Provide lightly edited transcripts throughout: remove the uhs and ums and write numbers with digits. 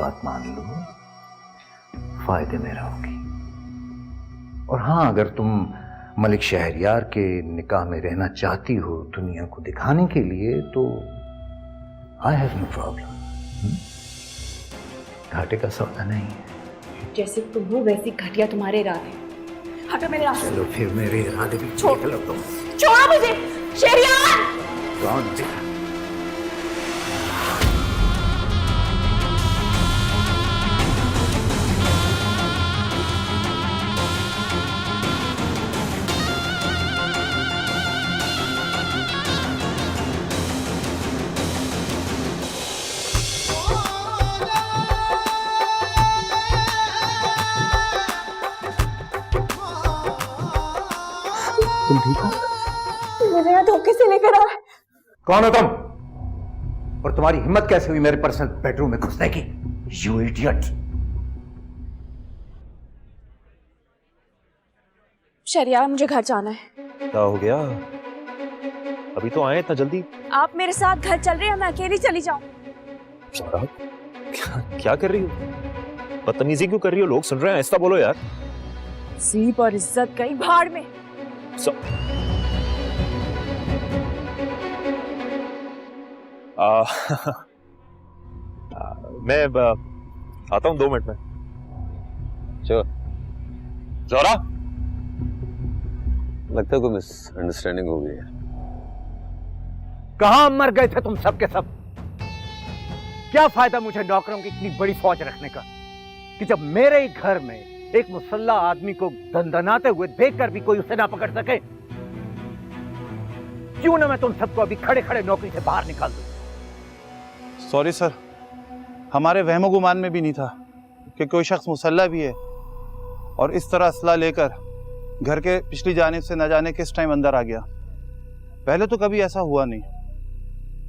बात मान लो, फायदे में रहोगी। और हाँ, अगर तुम मलिक शहरयार के निकाह में रहना चाहती हो दुनिया को दिखाने के लिए, तो आई हैव नो प्रॉब्लम। घाटे का सौदा नहीं है। जैसे तुम हो वैसी घटिया तुम्हारे इरादे। हटो मेरे रास्ते। चलो फिर मेरे इरादे भी छोड़ लो तुम। छोड़ो मुझे शहरयार। कौन दिखा? तुम ठीक हो? मुझे यहाँ धोखे से लेकर आ। कौन हो तुम? और तुम्हारी हिम्मत कैसे हुई मेरे पर्सनल बेडरूम में घुसने की? You idiot! शहरयार, मुझे घर जाना है। क्या हो गया? अभी तो आए इतना जल्दी। आप मेरे साथ घर चल रहे हैं, मैं अकेली चली जाऊं? ज़ोहरा, क्या कर रही हो? बदतमीजी क्यों कर रही हो? लोग सुन रहे हैं, ऐसा बोलो यार। सीप और इज्जत गई भाड़ में। मैं आता हूँ 2 मिनट में। चलो ज़ोहरा, लगता है कोई मिसअंडरस्टैंडिंग हो गई है। कहां मर गए थे तुम सब के सब? क्या फायदा मुझे नौकरों की इतनी बड़ी फौज रखने का कि जब मेरे ही घर में एक मुसल्ला आदमी को दंदनाते हुए देखकर भी कोई उसे ना पकड़ सके? क्यों ना मैं तुम सबको अभी खड़े खड़े नौकरी से बाहर निकाल दूं? सॉरी सर, हमारे वहमो गुमान में भी नहीं था कि कोई शख्स मुसल्ला भी है और इस तरह असला लेकर घर के पिछली जानिब से न जाने किस टाइम अंदर आ गया। पहले तो कभी ऐसा हुआ नहीं,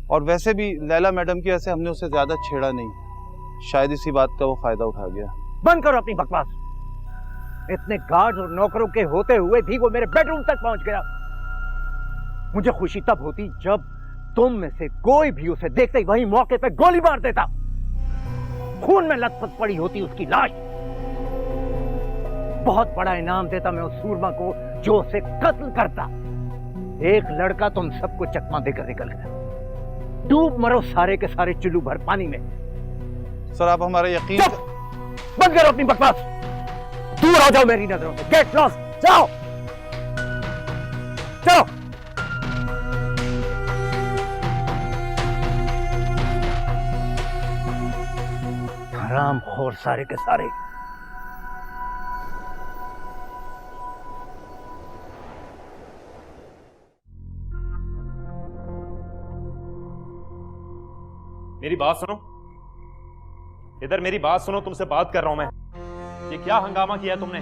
और वैसे भी लैला मैडम की वजह से हमने उसे ज्यादा छेड़ा नहीं। शायद इसी बात का वो फायदा उठा गया। बंद करो अपनी बकवास। इतने गार्ड और नौकरों के होते हुए भी वो मेरे बेडरूम तक पहुंच गया। मुझे खुशी तब होती जब तुम में से कोई भी उसे देखते ही वहीं मौके पे गोली मार देता। खून में लथपथ पड़ी होती उसकी लाश। बहुत बड़ा इनाम देता मैं उस सूरमा को जो उसे कत्ल करता। एक लड़का तुम सबको चकमा देकर निकल गया। डूब मरो सारे के सारे चुल्लू भर पानी में। सर आप हमारा यकीन बंद करो अपनी बकवास। दूर हो जाओ मेरी नजरों से। Get lost. जाओ चलो। हरामखोर सारे के सारे। मेरी बात सुनो, इधर मेरी बात सुनो, तुमसे बात कर रहा हूं मैं। ये क्या हंगामा किया तुमने?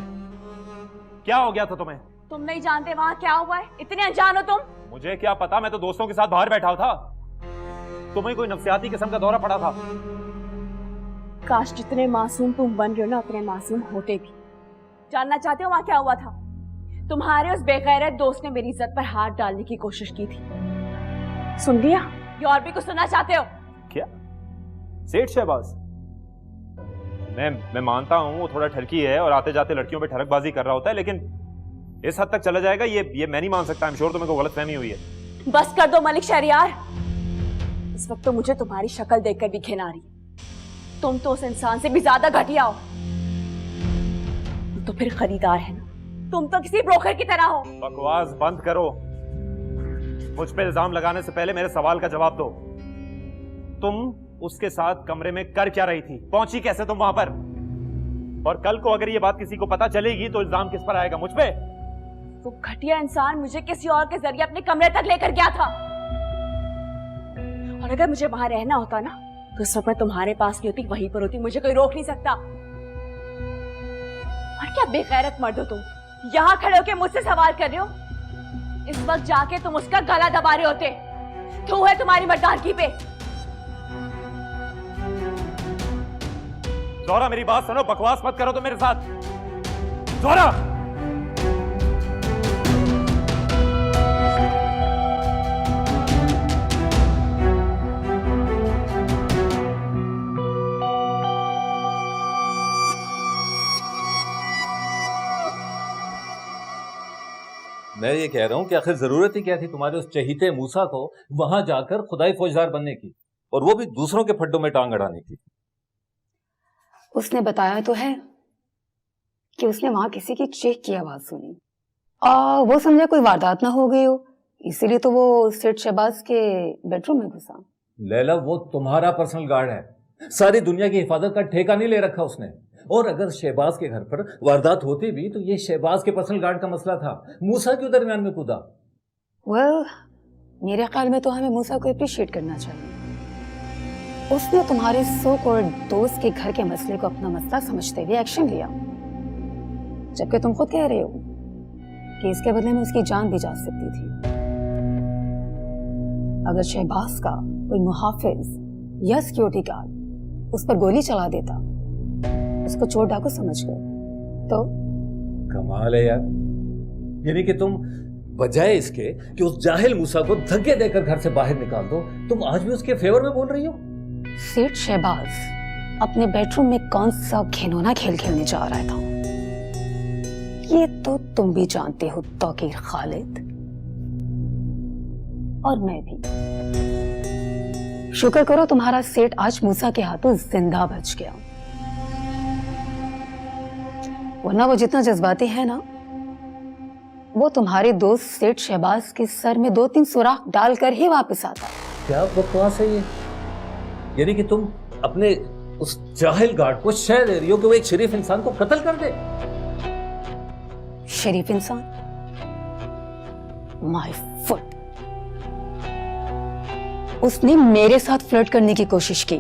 क्या हो गया था तुम्हें? तुम नहीं जानते वहां क्या हुआ है? इतने अनजान हो तुम? मुझे क्या पता, मैं तो दोस्तों के साथ बाहर बैठा था। तुम्हें कोई नफसियाती किस्म का दौरा पड़ा था। काश जितने मासूम तुम बन रहे हो ना, उतने मासूम होते भी। जानना चाहते हो वहां क्या हुआ था? तुम्हारे उस बेगैरत दोस्त ने मेरी इज्जत पर हाथ डालने की कोशिश की थी। सुन लिया? या और भी कुछ सुनना चाहते हो? क्या? सेठ शहबाज? मैं मानता हूं वो थोड़ा ठरकी है और आते जाते लड़कियों पे ठरकबाजी कर रहा होता है, लेकिन इस हद तक चला जाएगा ये मैं नहीं मान सकता। आई एम श्योर तुम्हें को गलतफहमी हुई है। बस कर दो मलिक शहरयार। इस वक्त तो मुझे तुम्हारी शक्ल देखकर भी घिन आ रही। तुम तो उस इंसान से भी ज्यादा घटिया हो। तुम तो फिर खरीदार है ना? तुम तो किसी ब्रोकर की तरह हो। बकवास बंद करो। मुझ पे इल्जाम लगाने से पहले मेरे सवाल का जवाब दो। तुम उसके साथ कमरे में कर क्या रही थी? पहुंची कैसे तुम वहां पर? और कल को अगर ये बात किसी को पता चलेगी तो इल्जाम किस पर आएगा? मुझ पे? वो घटिया इंसान मुझे किसी और के जरिए अपने कमरे तक लेकर गया था। और अगर मुझे वहां रहना होता ना, तो इस वक्त मैं तुम्हारे पास नहीं होती, वहीं पर होती। मुझे कोई रोक नहीं सकता। और क्या बेगैरत मर्द हो तुम, यहां खड़े होकर मुझसे सवाल कर रहे हो? इस वक्त जाके तुम उसका गला दबा रहे होते। थू है तुम्हारी मर्दानगी पे। ज़ोहरा मेरी बात सुनो, बकवास मत करो तो मेरे साथ। ज़ोहरा! मैं ये कह रहा हूँ कि आखिर जरूरत ही क्या थी तुम्हारे उस चहीते मूसा को वहां जाकर खुदाई फौजदार बनने की, और वो भी दूसरों के फड्डों में टांग अड़ाने की। उसने बताया तो है कि उसने वहां किसी की चीख की आवाज सुनी और वो समझा कोई वारदात ना हो गई हो, इसीलिए तो वो सेठ शहबाज के बेडरूम में घुसा। लैला, वो तुम्हारा पर्सनल गार्ड है, सारी दुनिया की हिफाजत का ठेका नहीं ले रखा उसने। और अगर शहबाज के घर पर वारदात होती भी तो ये शहबाज के पर्सनल गार्ड का मसला था, मूसा क्यों दरमियान में कूदा? वेल, मेरे ख्याल में तो हमें मूसा को अप्रिशिएट करना चाहिए। उसने तुम्हारे सो कॉल्ड दोस्त के घर के मसले को अपना मसला समझते हुए एक्शन लिया, जबकि तुम खुद कह रहे हो कि इसके बदले में उसकी जान भी जा सकती थी। अगर शहबाज का कोई मुहाफिज या सिक्योरिटी गार्ड उस पर गोली चला देता, उसको चोर डाकू समझकर, तो कमाल है यार। यानी कि तुम बजाय इसके कि उस जाहिल मूसा को धक्के देकर घर से बाहर निकाल दो, तुम आज भी उसके फेवर में बोल रही हो। सेठ शहबाज अपने बेडरूम में कौन सा घिनौना खेल खेलने जा रहा था, ये तो तुम भी जानते हो तौकीर खालिद, और मैं भी। शुक्र करो तुम्हारा सेठ आज मूसा के हाथों जिंदा बच गया, वरना वो जितना जज्बाती है ना, वो तुम्हारे दोस्त सेठ शहबाज के सर में 2-3 सुराख डालकर ही वापस आता। क्या बकवास है ये? यानी कि तुम अपने उस जाहिल गार्ड को शह दे रही हो कि वो एक शरीफ इंसान को कत्ल कर दे। शरीफ इंसान? My foot. उसने मेरे साथ फ्लर्ट करने की कोशिश की,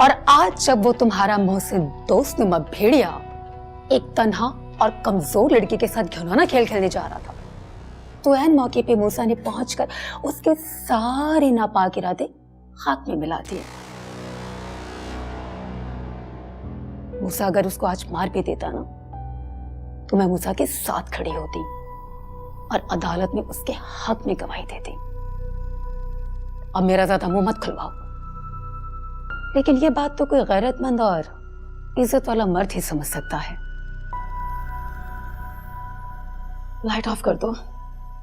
और आज जब वो तुम्हारा मोहसिन दोस्त नुमा भेड़िया एक तन्हा और कमजोर लड़की के साथ घिनौना खेल खेलने जा रहा था, तो ऐन मौके पे मूसा ने पहुंचकर उसके सारे नापाक इरादे खाक में मिला दिए। मूसा अगर उसको आज मार भी देता ना, तो मैं मूसा के साथ खड़ी होती और अदालत में उसके हक में गवाही देती। अब मेरा ज्यादा मुंह मत खुलवाओ, लेकिन ये बात तो कोई गैरतमंद और इज्जत वाला मर्द ही समझ सकता है। लाइट ऑफ कर दो,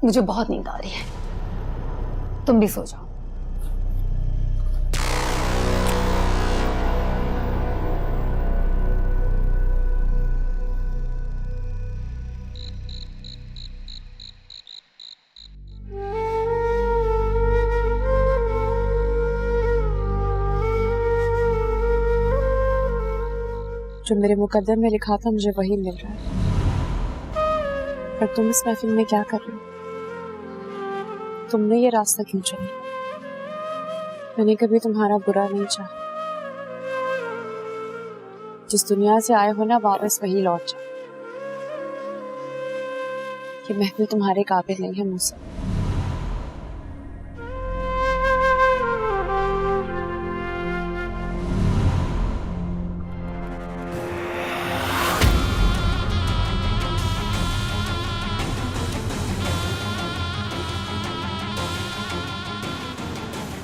मुझे बहुत नींद आ रही है, तुम भी सो जाओ। जो मेरे मुकद्दर में लिखा था मुझे वही मिल रहा है, पर तुम इस महफिल में क्या कर रहे हो? तुमने ये रास्ता क्यों चुना? मैंने कभी तुम्हारा बुरा नहीं चाहा। जिस दुनिया से आए हो ना, वापस वही लौट जाओ। ये महफिल तुम्हारे काबिल नहीं है मूसा।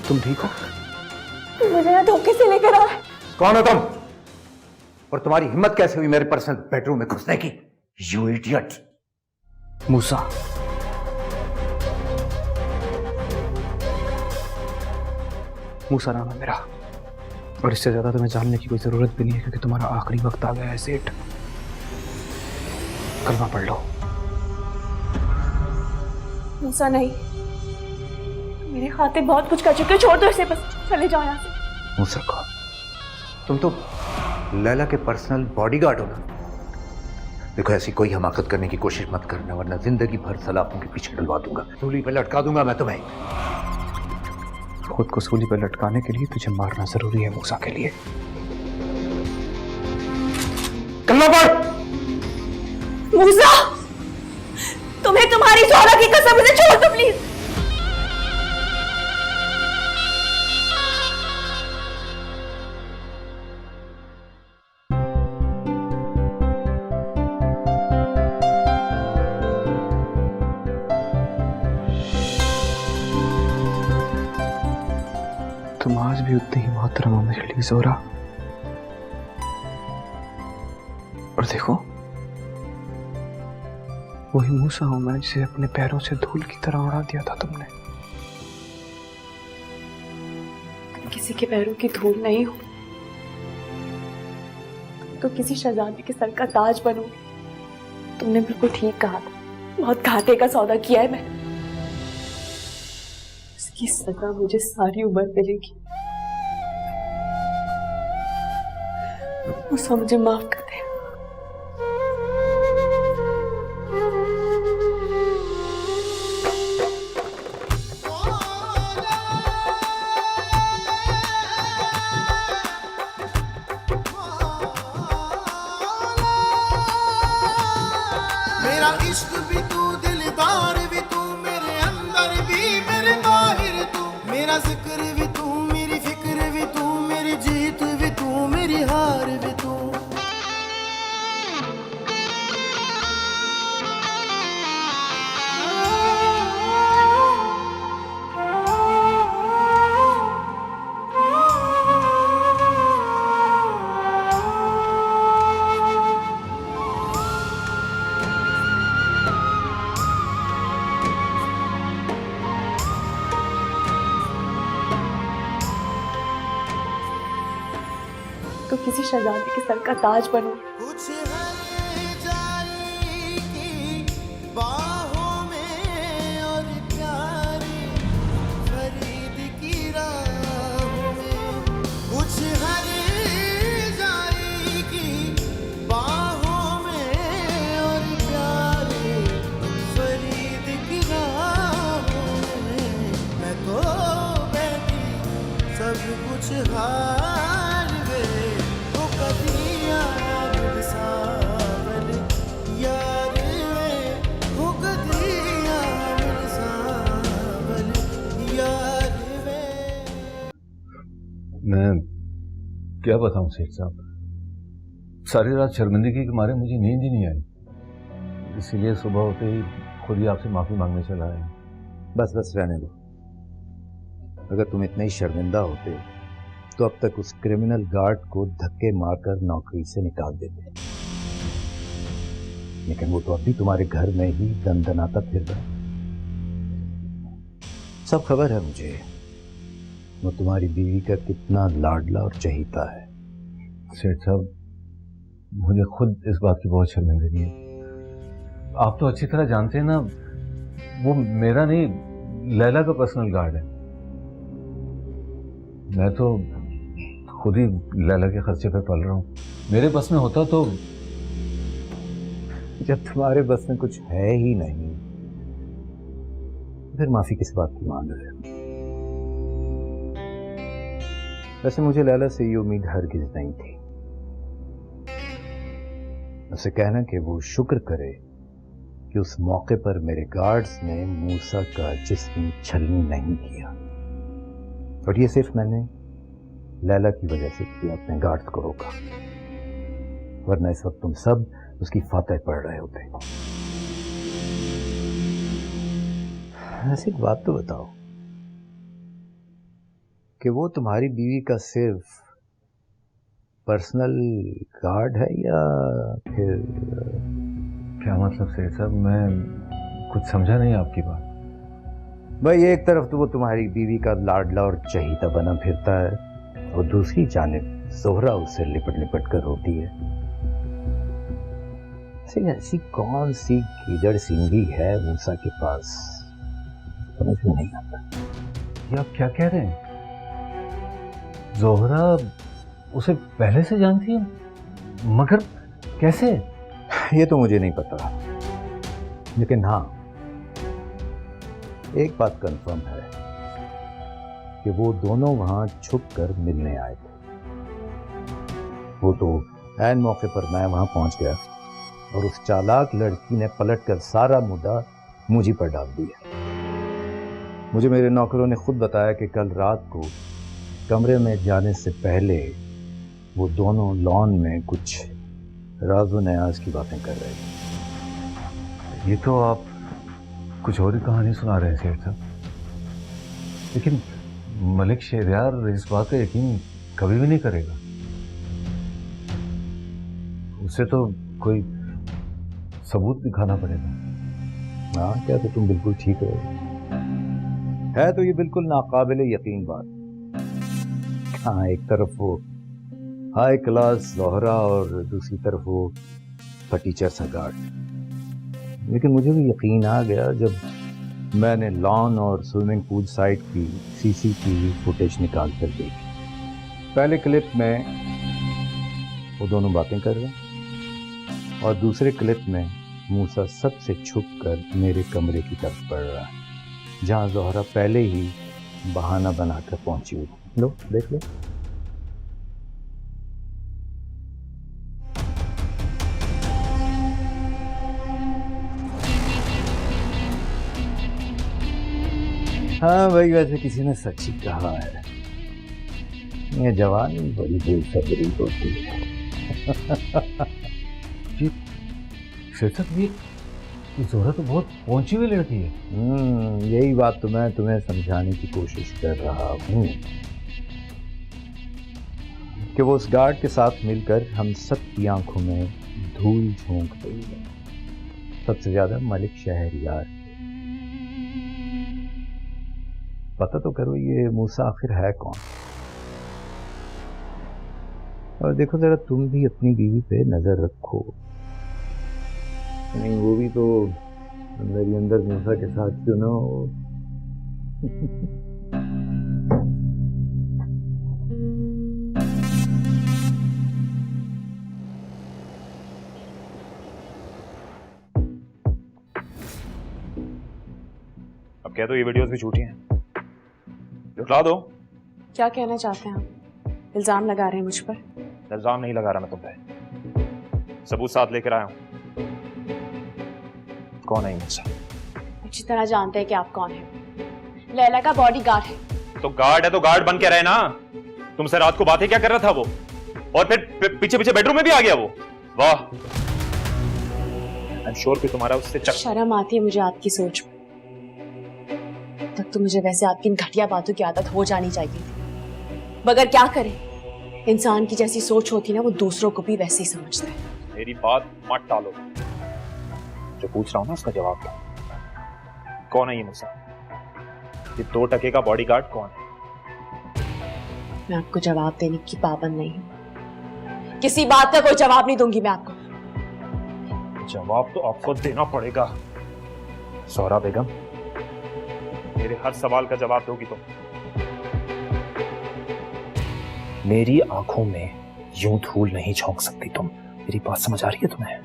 तुम ठीक हो? मुझे यहाँ धोखे से लेकर आ। कौन हो तुम? और तुम्हारी हिम्मत कैसे हुई मेरे पर्सनल बेडरूम में घुसने की? You idiot! मूसा, मूसा नाम है मेरा, और इससे ज्यादा तुम्हें जानने की कोई जरूरत भी नहीं है, क्योंकि तुम्हारा आखिरी वक्त आ गया है सेठ। कलमा पढ़ लो। मूसा नहीं, मेरे खाते बहुत कुछ कर चुके, छोड़ दो इसे, बस चले जाओ यहाँ से। मूसा को तुम तो लैला के पर्सनल बॉडीगार्ड हो ना? देखो, ऐसी कोई हमाकत करने की कोशिश मत करना, वरना जिंदगी भर सलाखों के पीछे डलवा दूंगा, सूली पे लटका दूंगा मैं तुम्हें। खुद को सूली पर लटकाने के लिए तुझे मारना जरूरी है मूसा के लिए। कलमा पढ़। मूसा, तुम्हें तुम्हारी ज़ोहरा की कसम, मुझे छोड़ दो प्लीज। तुम आज भी उतनी ही मोहतरम हो मेरे लिए ज़ोहरा। और देखो, वही मूसा हूं मैं जिसे अपने पैरों से धूल की तरह उड़ा दिया था तुमने। किसी के पैरों की धूल नहीं हो तो किसी शहजादी के सर का ताज बनो। तुमने बिल्कुल ठीक कहा था, बहुत घाटे का सौदा किया है मैंने। इसकी सजा मुझे सारी उम्र मिलेगी। मुझे माफ कर दे। मेरा इश्क भी तू, दिलदार भी तू, मेरे अंदर भी मेरे बाहर तू, मेरा जिक्र भी तू, मेरी फिक्र भी तू, मेरी जीत भी तू, मेरी हार भी तू। तो किसी शहजादी के सर का ताज बनो। कुछ हर जाएगी बाहों में और प्यारे फरीद की राहों में, कुछ हर जाएगी बाहों में और प्यारे फरीद की राहों में। मैं तो बैठी सब कुछ हार गए, वो कभी यार सावन यार वे, वो कभी यार सावन यार वे। मैं क्या बताऊं सेठ साहब, सारी रात शर्मिंदगी के मारे मुझे नींद ही नहीं आई, इसीलिए सुबह होते ही खुद ही आपसे माफी मांगने चला आया। बस बस रहने दो। अगर तुम इतने ही शर्मिंदा होते तो अब तक उस क्रिमिनल गार्ड को धक्के मारकर नौकरी से निकाल देते, लेकिन वो तो अब भी तुम्हारे घर में ही दनदनाता फिर रहा है। सब खबर है मुझे, वो तुम्हारी बीवी का कितना लाडला और चहीता है। सेठ साहब, मुझे खुद इस बात की बहुत शर्मिंदगी है। आप तो अच्छी तरह जानते हैं ना, वो मेरा नहीं लैला का पर्सनल गार्ड है। मैं तो खुद ही लैला के खर्चे पे पल रहा हूँ। मेरे बस में होता तो। जब तुम्हारे बस में कुछ है ही नहीं, फिर माफी किस बात की मांग रहे हो? वैसे मुझे लैला से ये उम्मीद हरगिज नहीं थी। उसे कहना कि वो शुक्र करे कि उस मौके पर मेरे गार्ड्स ने मूसा का जिस्म छलनी नहीं किया, और ये सिर्फ मैंने लैला की वजह से किया, अपने गार्ड्स को रोका, वरना इस वक्त तुम सब उसकी फातह पढ़ रहे होते। ऐसी एक बात तो बताओ कि वो तुम्हारी बीवी का सिर्फ पर्सनल गार्ड है या फिर? क्या मतलब सेठ साहब, मैं कुछ समझा नहीं आपकी बात। भाई, एक तरफ तो वो तुम्हारी बीवी का लाडला और चहीता बना फिरता है, और दूसरी जानिब जोहरा उससे लिपट लिपट कर रोती है। ऐसी कौन सी कीचड़ सिंगी है मूसा के पास, समझ में नहीं आता। ये आप क्या कह रहे हैं? जोहरा उसे पहले से जानती है, मगर कैसे? ये तो मुझे नहीं पता, लेकिन हाँ, एक बात कंफर्म है कि वो दोनों वहां छुप कर मिलने आए थे। वो तो ऐन मौके पर मैं वहां पहुंच गया और उस चालाक लड़की ने पलटकर सारा मुद्दा मुझी पर डाल दिया। मुझे मेरे नौकरों ने खुद बताया कि कल रात को कमरे में जाने से पहले वो दोनों लॉन में कुछ राज़ो नयाज की बातें कर रहे थे। ये तो आप कुछ और ही कहानी सुना रहे हैं सेठ साहब, लेकिन मलिक शहरयार इस बात का यकीन कभी भी नहीं करेगा। उसे तो कोई सबूत दिखाना पड़ेगा। हाँ क्या, तो तुम बिल्कुल ठीक हो। है तो ये बिल्कुल नाकाबिले यकीन बात। हाँ, एक तरफ वो हाई क्लास ज़ोहरा और दूसरी तरफ वो फटीचर सा गार्ड। लेकिन मुझे भी यकीन आ गया जब मैंने लॉन और स्विमिंग पूल साइड की सीसीटीवी फुटेज निकाल कर देखी। पहले क्लिप में वो दोनों बातें कर रहे हैं और दूसरे क्लिप में मूसा सबसे छुपकर मेरे कमरे की तरफ बढ़ रहा है, जहां ज़ोहरा पहले ही बहाना बनाकर पहुंची हुई। लो देख लो। हाँ भाई, वैसे किसी ने सच ही कहा है, ये जवानी बड़ी बेसब्री होती है। शीर्षक भी ज़ोहरा तो बहुत पहुंची हुई लड़की है। यही बात तो मैं तुम्हें समझाने की कोशिश कर रहा हूँ कि वो उस गार्ड के साथ मिलकर हम सबकी आंखों में धूल झोंक रही है, सबसे ज्यादा मलिक शहरयार। पता तो करो ये मूसा आखिर है कौन। और देखो जरा तुम भी अपनी बीवी पे नजर रखो। नहीं वो भी तो अंदर ही अंदर मूसा के साथ क्यों ना हो। अब कह दो ये वीडियोस भी झूठी हैं, जुटला दो। क्या कहना चाहते हैं आप? इल्जाम लगा रहे हैं मुझ पर? इल्जाम नहीं लगा रहा मैं तुम पे, सबूत साथ लेकर आया हूं। कौन है ये मूसा? अच्छी तरह जानते हैं कि आप कौन हैं। लैला का बॉडीगार्ड है। तो गार्ड है तो गार्ड बन के रहे ना। तुमसे रात को बातें क्या कर रहा था वो, और फिर पीछे पीछे बेडरूम में भी आ गया वो। वाह, आई एम श्योर कि तुम्हारा उससे शर्म आती है मुझे आपकी सोच में। तब तो मुझे वैसे आपकी इन घटिया बातों की आदत हो जानी चाहिए थी, मगर क्या करें, इंसान की जैसी सोच होती ना वो दूसरों को भी वैसे ही समझता है। मेरी बात मत टालो, जो पूछ रहा हूं ना उसका जवाब दो। कौन है ये मूसा? ये 2 टके का बॉडीगार्ड कौन है? मैं आपको जवाब देने की पाबंद नहीं हूं, किसी बात का कोई जवाब नहीं दूंगी मैं आपको। जवाब तो आपको देना पड़ेगा ज़ोहरा बेगम, मेरे हर सवाल का जवाब दोगी तुम। मेरी आंखों में यूं धूल नहीं झोंक सकती तुम। मेरी बात समझ आ रही है तुम्हें?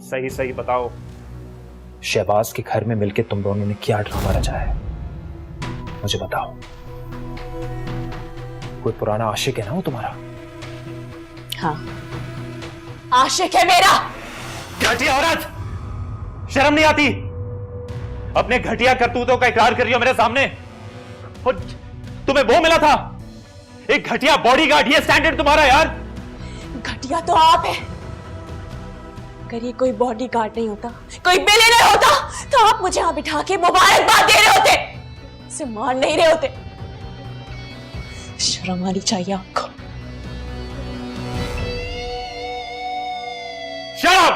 सही सही बताओ, शहबाज के घर में मिलके तुम दोनों ने क्या ड्रामा रचा है? मुझे बताओ। कोई पुराना आशिक है ना वो तुम्हारा? हाँ, आशिक है मेरा। घटिया औरत, शर्म नहीं आती? अपने घटिया करतूतों का इकरार कर रही हो मेरे सामने। और तुम्हें वो मिला था, एक घटिया बॉडीगार्ड। ये स्टैंडर्ड तुम्हारा यार? घटिया तो आप है। अगर ये कोई बॉडीगार्ड नहीं होता, कोई बिलियनर होता, तो आप मुझे यहां बिठा के मुबारकबाद दे रहे होते, इसे मार नहीं रहे होते। शर्म आनी चाहिए आपको। शर्म!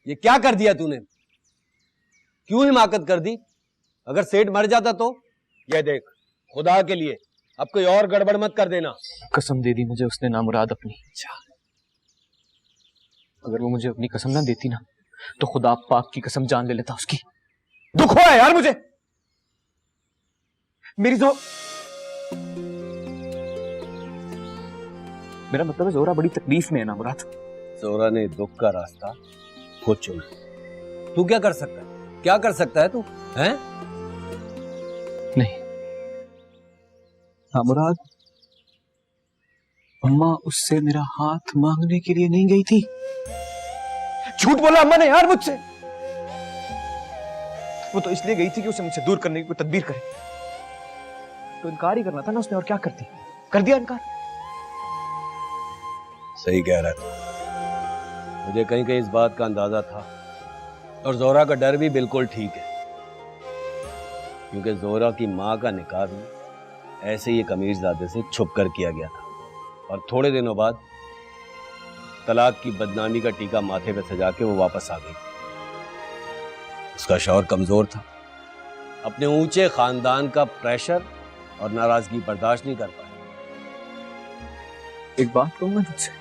ये क्या कर दिया तूने? क्यों हिमाकत कर दी? अगर सेठ मर जाता तो? ये देख, खुदा के लिए अब कोई और गड़बड़ मत कर देना। कसम दे दी मुझे उसने नामुराद अपनी। अगर वो मुझे अपनी कसम ना देती ना, तो खुदा पाक की कसम जान ले लेता उसकी। दुख हुआ है यार मुझे। मेरी जो मेरा मतलब है ज़ोहरा बड़ी तकलीफ में है ना मुराद। ज़ोहरा ने दुख का रास्ता खुद चुना। तू क्या कर सकता है? क्या कर सकता है तू? हैं? नहीं हाँ मुराद, अम्मा उससे मेरा हाथ मांगने के लिए नहीं गई थी। झूठ बोला अम्मा ने यार मुझसे। वो तो इसलिए गई थी कि उसे मुझसे दूर करने की कोई तदबीर करे। तो इनकार ही करना था ना उसने, और क्या करती? कर दिया इनकार। सही कह रहा था। मुझे कहीं कहीं इस बात का अंदाजा था, और ज़ोहरा का डर भी बिल्कुल ठीक है। क्योंकि जोहरा की माँ का निकाह भी ऐसे ही एक अमीरजादे से छुप कर किया गया था और थोड़े दिनों बाद तलाक की बदनामी का टीका माथे पे सजा के वो वापस आ गई। उसका शौहर कमजोर था, अपने ऊंचे खानदान का प्रेशर और नाराजगी बर्दाश्त नहीं कर पाया। एक बात कहूँ मैं तुझसे,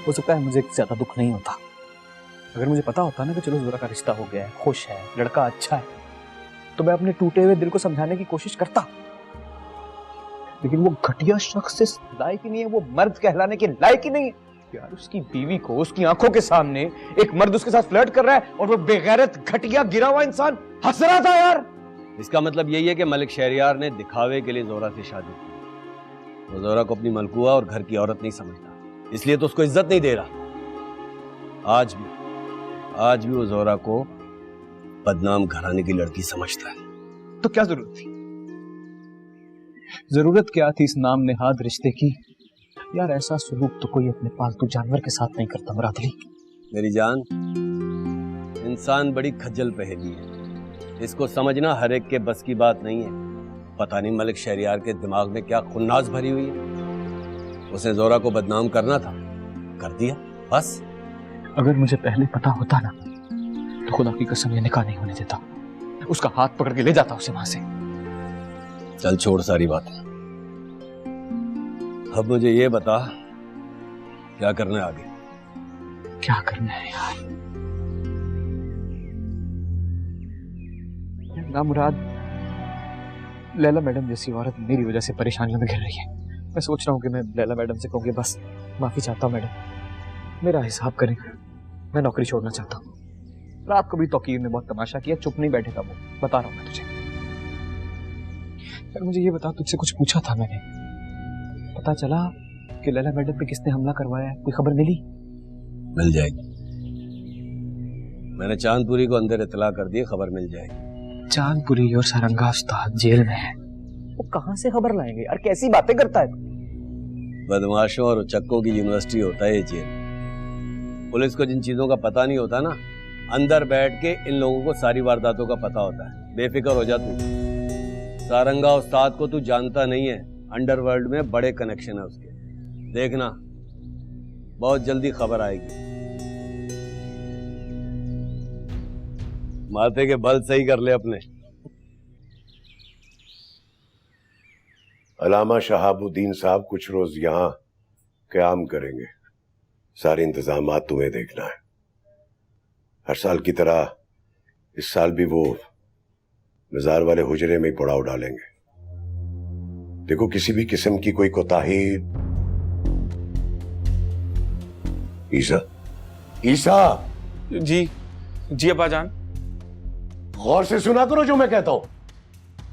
हो सकता है मुझे ज्यादा दुख नहीं होता। अगर मुझे पता होता ना कि चलो जोहरा का रिश्ता हो गया है, खुश है, लड़का अच्छा है, तो मैं अपने टूटे हुए दिल को समझाने की कोशिश करता। लेकिन वो घटिया शख्स इस लायक ही नहीं है, वो मर्द कहलाने के लायक ही नहीं है। यार उसकी बीवी को उसकी आंखों के सामने एक मर्द उसके साथ फ्लर्ट कर रहा है और वो बेगैरत घटिया गिरा हुआ इंसान हंस रहा था। यार इसका मतलब यही है कि मलिक शहरयार ने दिखावे के लिए जोहरा से शादी की। वो जोहरा को अपनी मलकुआ और घर की औरत नहीं समझता, इसलिए तो उसको इज्जत नहीं दे रहा। आज भी वो जोहरा को बदनाम घराने की लड़की समझता है। तो क्या जरूरत थी? जरूरत क्या थी इस नाम नेहाद रिश्ते की? यार ऐसा सलूक तो कोई अपने पालतू जानवर के साथ नहीं करता मुरादली। मेरी जान, इंसान बड़ी खज्जल पहेली है, इसको समझना हर एक के बस की बात नहीं है। पता नहीं मलिक शहरयार के दिमाग में क्या खुन्नास भरी हुई है। उसे जोहरा को बदनाम करना था, कर दिया बस। अगर मुझे पहले पता होता ना तो खुदा की कसम ये निकाह नहीं होने देता, उसका हाथ पकड़ के ले जाता उसे वहां से। चल छोड़ सारी बातें, अब मुझे ये बता क्या करना है आगे। क्या करना है यार? ना मुराद, लैला मैडम जैसी औरत मेरी वजह से परेशानियों में घिर रही है। मैं सोच रहा हूँ कि मैं लैला मैडम से कहूँ कि बस माफी चाहता हूँ मैडम, मेरा हिसाब करें, मैं नौकरी छोड़ना चाहता हूँ। रात को भी तौकीर ने बहुत तमाशा किया, चुप नहीं बैठेगा वो, बता रहा हूँ मैं तुझे। यार मुझे ये बता, तुझसे कुछ पूछा था मैंने, पता चला कि लैला मैडम पे किसने हमला करवाया है? कोई खबर मिली? मिल जाएगी, मैंने चांदपुरी को अंदर इतला कर दी, खबर मिल जाएगी। चांदपुरी और सारंगा उस्ताद जेल में है, वो कहां से खबर लाएंगे यार? कैसी बातें करता है? बदमाशों और उचक्कों की यूनिवर्सिटी होता है ये जेल। पुलिस को जिन चीजों का पता नहीं होता ना, अंदर बैठ के इन लोगों को सारी वारदातों का पता होता है। बेफिक्र हो जा तू। सारंगा उस्ताद को तू जानता नहीं है, अंडरवर्ल्ड में बड़े कनेक्शन है उसके। देखना बहुत जल्दी खबर आएगी। माथे के बल सही कर ले अपने। अलामा शहाबुद्दीन साहब कुछ रोज यहाँ क़याम करेंगे, सारे इंतजामात तुम्हें देखना है। हर साल की तरह इस साल भी वो मजार वाले हुजरे में ही पड़ाव डालेंगे। देखो किसी भी किस्म की कोई कोताही। ईसा जी अब्बाजान। गौर से सुना करो जो मैं कहता हूं।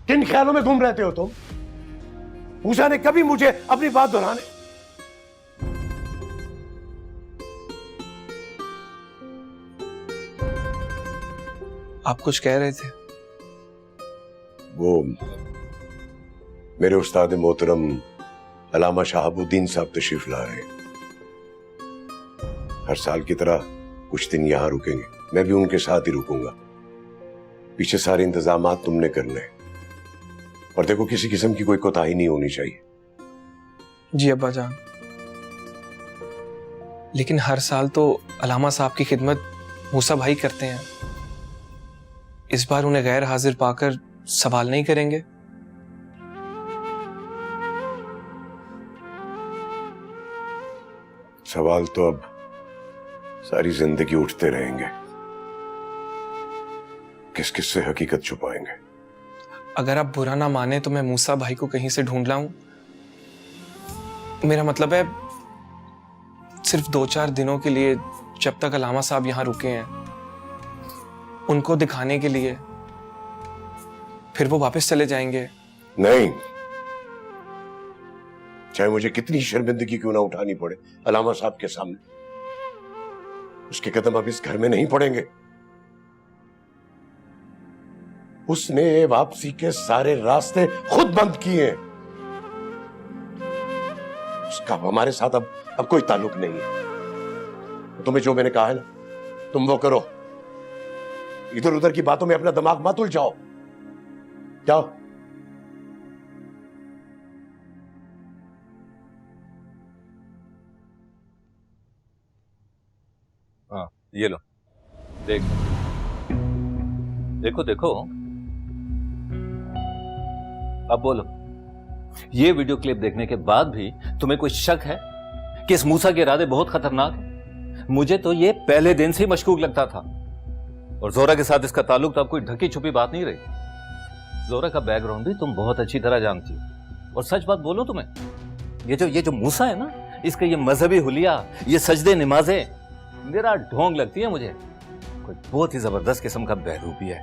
किन ख्यालों में घूम रहते हो तुम? मूसा ने कभी मुझे अपनी बात दोहराने। आप कुछ कह रहे थे? वो मेरे उस्ताद मोहतरम अलामा शहाबुद्दीन साहब तशरीफ ला रहे हैं। हर साल की तरह कुछ दिन यहां रुकेंगे, मैं भी उनके साथ ही रुकूंगा। पीछे सारे इंतजामात तुमने करने हैं, और देखो किसी किस्म की कोई कोताही नहीं होनी चाहिए। जी अब्बाजान, लेकिन हर साल तो अलामा साहब की खिदमत मूसा भाई करते हैं, इस बार उन्हें गैर हाजिर पाकर सवाल नहीं करेंगे? सवाल तो अब सारी जिंदगी उठते रहेंगे। किस किस से हकीकत छुपाएंगे? अगर आप बुरा ना माने तो मैं मूसा भाई को कहीं से ढूंढ लाऊं। मेरा मतलब है सिर्फ 2-4 दिनों के लिए, जब तक अलामा साहब यहां रुके हैं, उनको दिखाने के लिए। फिर वो वापस चले जाएंगे। नहीं, चाहे मुझे कितनी शर्मिंदगी क्यों ना उठानी पड़े अलामा साहब के सामने, उसके कदम अब इस घर में नहीं पड़ेंगे। उसने वापसी के सारे रास्ते खुद बंद किए हैं। उसका हमारे साथ अब कोई ताल्लुक नहीं है। तुम्हें जो मैंने कहा है ना, तुम वो करो। इधर उधर की बातों में अपना दिमाग मत उलझाओ। जाओ। हाँ, ये लो, देखो देखो, अब बोलो, ये वीडियो क्लिप देखने के बाद भी तुम्हें कोई शक है कि इस मूसा के इरादे बहुत खतरनाक हैं? मुझे तो ये पहले दिन से ही मशकूक लगता था। और जोरा के साथ इसका ताल्लुक तो अब कोई ढकी छुपी बात नहीं रही। जोरा का बैकग्राउंड भी तुम बहुत अच्छी तरह जानती हो। और सच बात बोलो तुम्हें, ये जो मूसा है ना, इसका ये मजहबी हुलिया, ये सजदे नमाजें मेरा ढोंग लगती है मुझे। कोई बहुत ही जबरदस्त किस्म का बहरूपी है।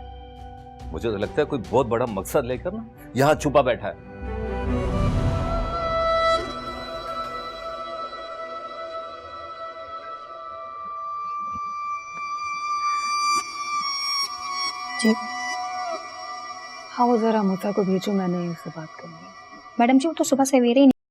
मुझे तो लगता है कोई बहुत बड़ा मकसद लेकर ना यहां छुपा बैठा है। जी हाँ, वो जरा मूसा को भेजो, मैंने उससे बात करनी है। मैडम जी वो तो सुबह सवेरे ही